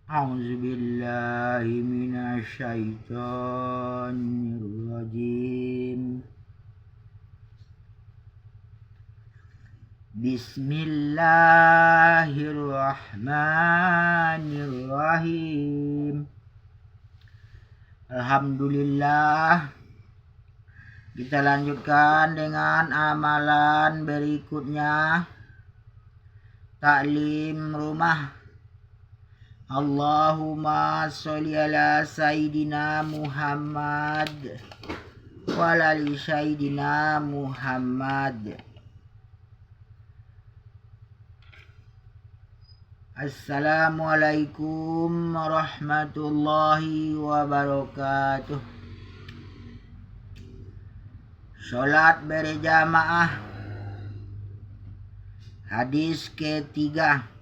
أعوذ بالله من الشيطان الرجيم. بسم الله الرحمن الرحيم. Alhamdulillah. Kita lanjutkan dengan amalan berikutnya. Taklim rumah. Allahumma sholli ala Sayyidina Muhammad wa ala ali Sayyidina Muhammad. Assalamualaikum warahmatullahi wabarakatuh. Sholat berjamaah. Hadis ketiga.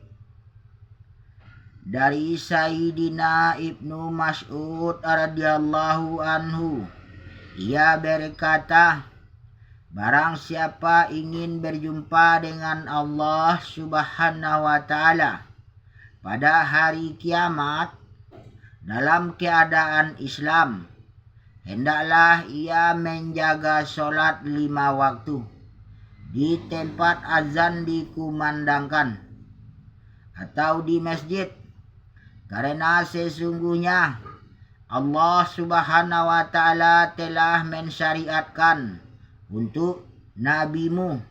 Dari Sayyidina Ibnu Mas'ud radhiyallahu anhu, ia berkata, barang siapa ingin berjumpa dengan Allah Subhanahu wa ta'ala pada hari kiamat dalam keadaan Islam, hendaklah ia menjaga sholat 5 waktu di tempat azan dikumandangkan atau di masjid. Karena sesungguhnya Allah Subhanahu wa ta'ala telah mensyariatkan untuk nabimu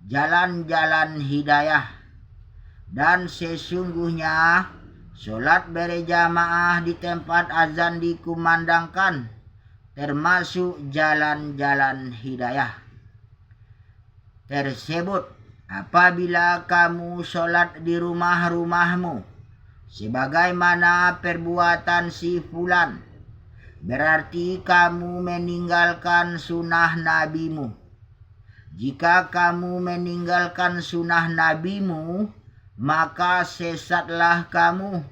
jalan-jalan hidayah, dan sesungguhnya sholat berjamaah di tempat azan dikumandangkan termasuk jalan-jalan hidayah tersebut. Apabila kamu sholat di rumah-rumahmu sebagaimana perbuatan si fulan, berarti kamu meninggalkan sunnah nabimu. Jika kamu meninggalkan sunnah nabimu, maka sesatlah kamu.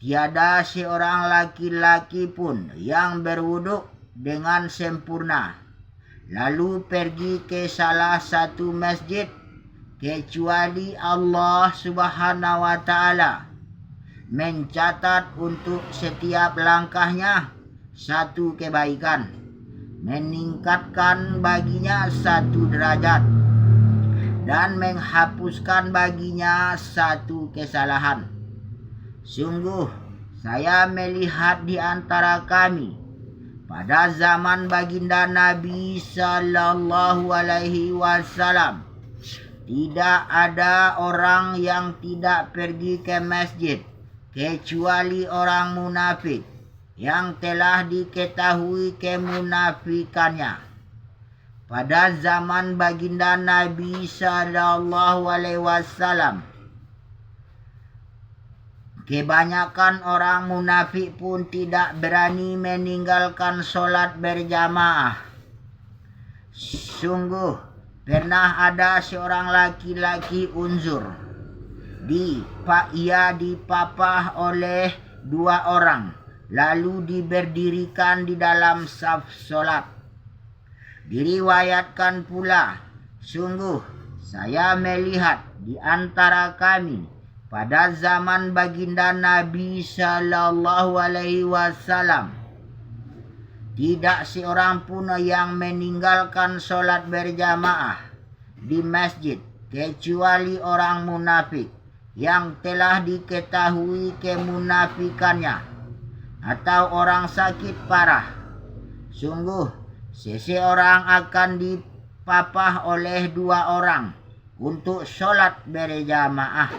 Tiada seorang laki-laki pun yang berwuduk dengan sempurna lalu pergi ke salah satu masjid, kecuali Allah Subhanahu wa ta'ala mencatat untuk setiap langkahnya satu kebaikan, meningkatkan baginya 1 derajat, dan menghapuskan baginya 1 kesalahan. Sungguh saya melihat di antara kami pada zaman baginda Nabi Sallallahu Alaihi Wasallam tidak ada orang yang tidak pergi ke masjid kecuali orang munafik yang telah diketahui kemunafikannya. Pada zaman baginda Nabi Sallallahu Alaihi Wasallam, kebanyakan orang munafik pun tidak berani meninggalkan sholat berjamaah. Sungguh pernah ada seorang laki-laki unzur. Ia dipapah oleh 2 orang, lalu diberdirikan di dalam saf sholat. Diriwayatkan pula, sungguh saya melihat di antara kami pada zaman baginda Nabi Sallallahu Alaihi Wasallam tidak seorang pun yang meninggalkan sholat berjamaah di masjid kecuali orang munafik yang telah diketahui kemunafikannya atau orang sakit parah. Sungguh seseorang akan dipapah oleh 2 orang untuk sholat berjamaah.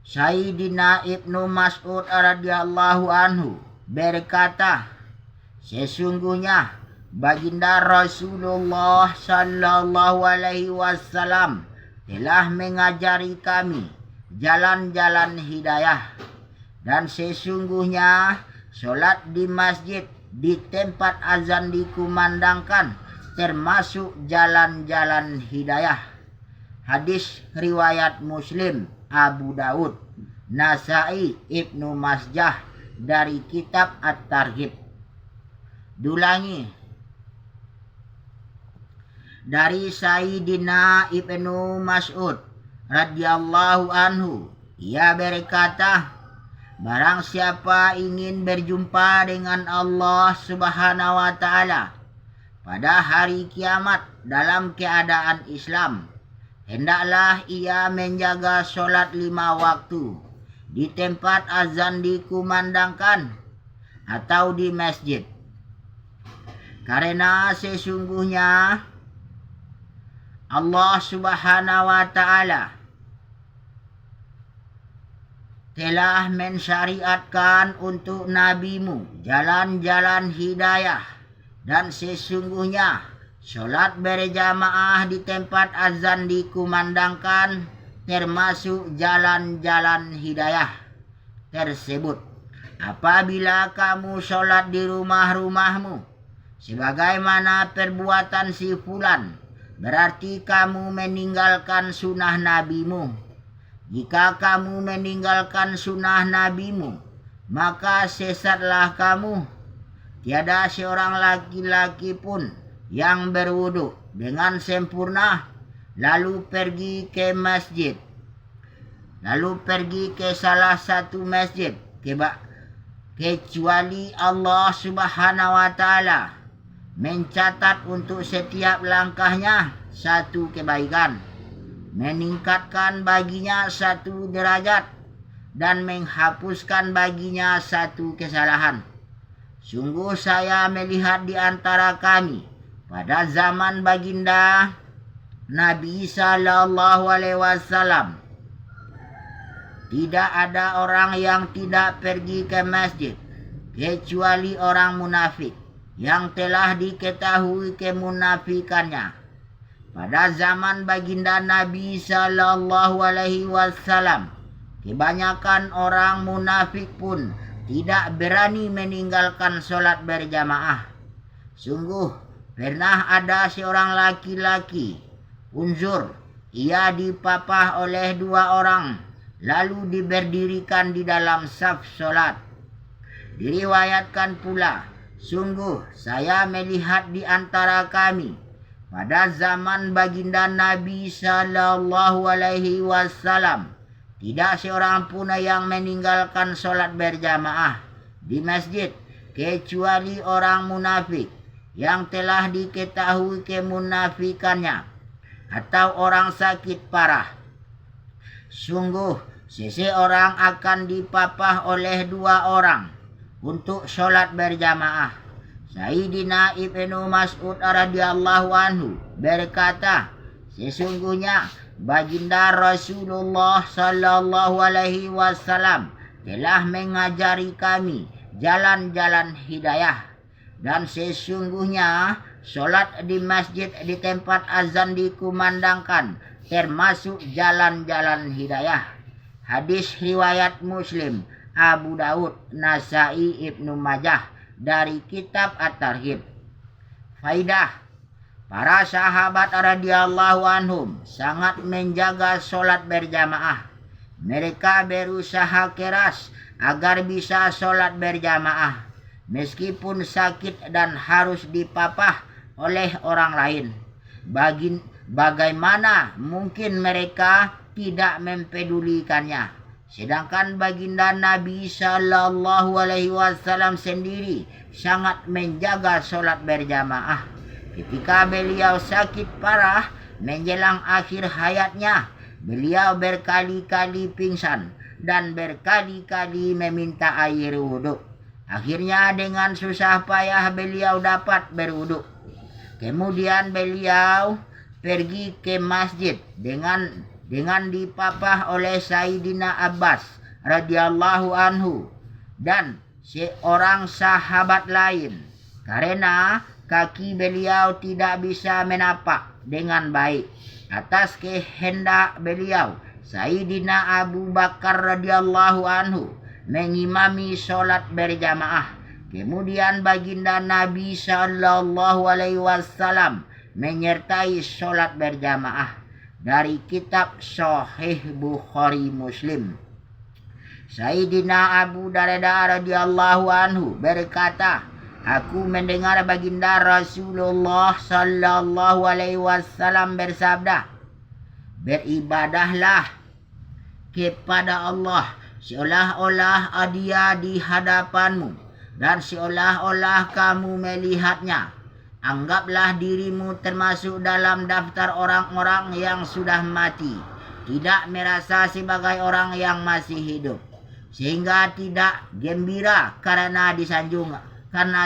Sayyidina Ibnu Mas'ud radhiyallahu anhu berkata, sesungguhnya baginda Rasulullah sallallahu alaihi wasallam telah mengajari kami jalan-jalan hidayah, dan sesungguhnya sholat di masjid di tempat azan dikumandangkan termasuk jalan-jalan hidayah. Hadis riwayat Muslim, Abu Daud, Nasai, Ibnu Majah dari kitab At-Targhib. Dulangi. Dari Sayyidina Ibnu Mas'ud radhiyallahu anhu, ia berkata, barang siapa ingin berjumpa dengan Allah Subhanahu wa taala pada hari kiamat dalam keadaan Islam, hendaklah ia menjaga solat 5 waktu di tempat azan dikumandangkan atau di masjid. Karena sesungguhnya Allah Subhanahu wa taala telah mensyariatkan untuk nabimu jalan-jalan hidayah, dan sesungguhnya solat berjamaah di tempat azan dikumandangkan termasuk jalan-jalan hidayah tersebut. Apabila kamu solat di rumah-rumahmu sebagaimana perbuatan si fulan, berarti kamu meninggalkan sunnah nabimu. Jika kamu meninggalkan sunnah nabimu, maka sesatlah kamu. Tiada seorang laki-laki pun yang berwudu dengan sempurna lalu pergi ke masjid, lalu pergi ke salah satu masjid, kecuali Allah Subhanahu wa taala mencatat untuk setiap langkahnya satu kebaikan, meningkatkan baginya satu derajat, dan menghapuskan baginya satu kesalahan. Sungguh saya melihat di antara kami pada zaman baginda Nabi sallallahu alaihi wasallam tidak ada orang yang tidak pergi ke masjid kecuali orang munafik yang telah diketahui kemunafikannya. Pada zaman baginda Nabi sallallahu alaihi wasallam, kebanyakan orang munafik pun tidak berani meninggalkan solat berjamaah. Sungguh pernah ada seorang laki-laki unzur, ia dipapah oleh 2 orang lalu diberdirikan di dalam saf solat. Diriwayatkan pula, sungguh saya melihat di antara kami pada zaman baginda Nabi sallallahu alaihi wasallam tidak seorang pun yang meninggalkan solat berjamaah di masjid kecuali orang munafik yang telah diketahui kemunafikannya atau orang sakit parah. Sungguh seseorang akan dipapah oleh 2 orang untuk solat berjamaah. Sayyidina Ibnu Mas'ud radhiyallahu anhu berkata, sesungguhnya baginda Rasulullah sallallahu alaihi wasallam telah mengajari kami jalan-jalan hidayah, dan sesungguhnya solat di masjid di tempat azan dikumandangkan termasuk jalan-jalan hidayah. Hadis riwayat Muslim, Abu Daud, Nasai, Ibnu Majah dari kitab At-Targhib. Faidah: para sahabat radhiyallahu anhum sangat menjaga solat berjamaah. Mereka berusaha keras agar bisa solat berjamaah meskipun sakit dan harus dipapah oleh orang lain. Bagaimana mungkin mereka tidak mempedulikannya? Sedangkan baginda Nabi sallallahu alaihi wasallam sendiri sangat menjaga solat berjamaah. Ketika beliau sakit parah menjelang akhir hayatnya, beliau berkali-kali pingsan dan berkali-kali meminta air wudhu. Akhirnya dengan susah payah beliau dapat berwudhu. Kemudian beliau pergi ke masjid dengan dipapah oleh Sayyidina Abbas radhiyallahu anhu dan seorang sahabat lain, karena kaki beliau tidak bisa menapak dengan baik. Atas kehendak beliau, Sayyidina Abu Bakar radhiyallahu anhu mengimami solat berjamaah. Kemudian baginda Nabi sallallahu alaihi wasallam menyertai solat berjamaah. Dari kitab Sahih Bukhari Muslim, Sayyidina Abu Darda radhiyallahu anhu berkata, aku mendengar baginda Rasulullah sallallahu alaihi wasallam bersabda, beribadahlah kepada Allah seolah-olah Dia di hadapanmu dan seolah-olah kamu melihatnya. Anggaplah dirimu termasuk dalam daftar orang-orang yang sudah mati, tidak merasa sebagai orang yang masih hidup, sehingga tidak gembira karena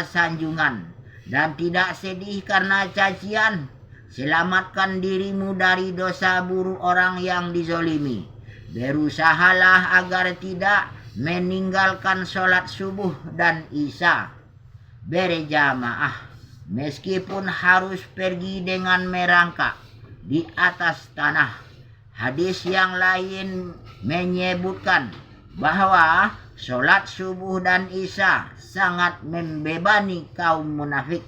sanjungan, dan tidak sedih karena cacian. Selamatkan dirimu dari dosa buruk orang yang dizolimi. Berusahalah agar tidak meninggalkan sholat subuh dan isya berjamaah, meskipun harus pergi dengan merangkak di atas tanah. Hadis yang lain menyebutkan bahwa sholat subuh dan isya sangat membebani kaum munafik.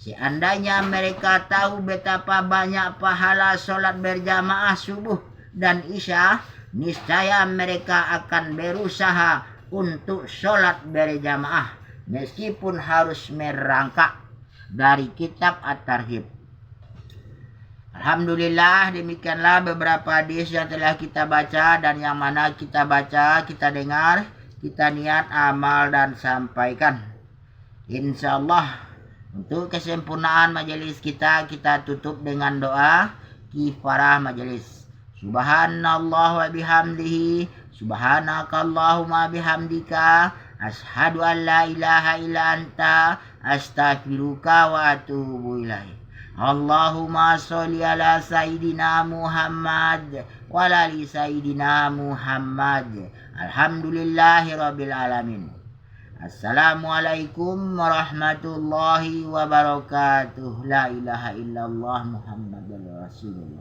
Seandainya mereka tahu betapa banyak pahala sholat berjamaah subuh dan isya, niscaya mereka akan berusaha untuk sholat berjamaah meskipun harus merangkak. Dari kitab At-Targhib. Alhamdulillah, demikianlah beberapa hadis yang telah kita baca, dan yang mana kita baca, kita dengar, kita niat amal dan sampaikan. InsyaAllah untuk kesempurnaan majelis kita tutup dengan doa kifarah majelis. Subhanallah wa bihamdihi, subhanakallahumma bihamdika, ashadu an la ilaha illa anta, astaghfiruka wa atubu ilaih. Allahumma sholli ala Sayyidina Muhammad wa ala ali Sayyidina Muhammad. Alhamdulillahi Rabbil Alamin. Assalamualaikum warahmatullahi wabarakatuh. La ilaha illallah Muhammadur Rasulullah.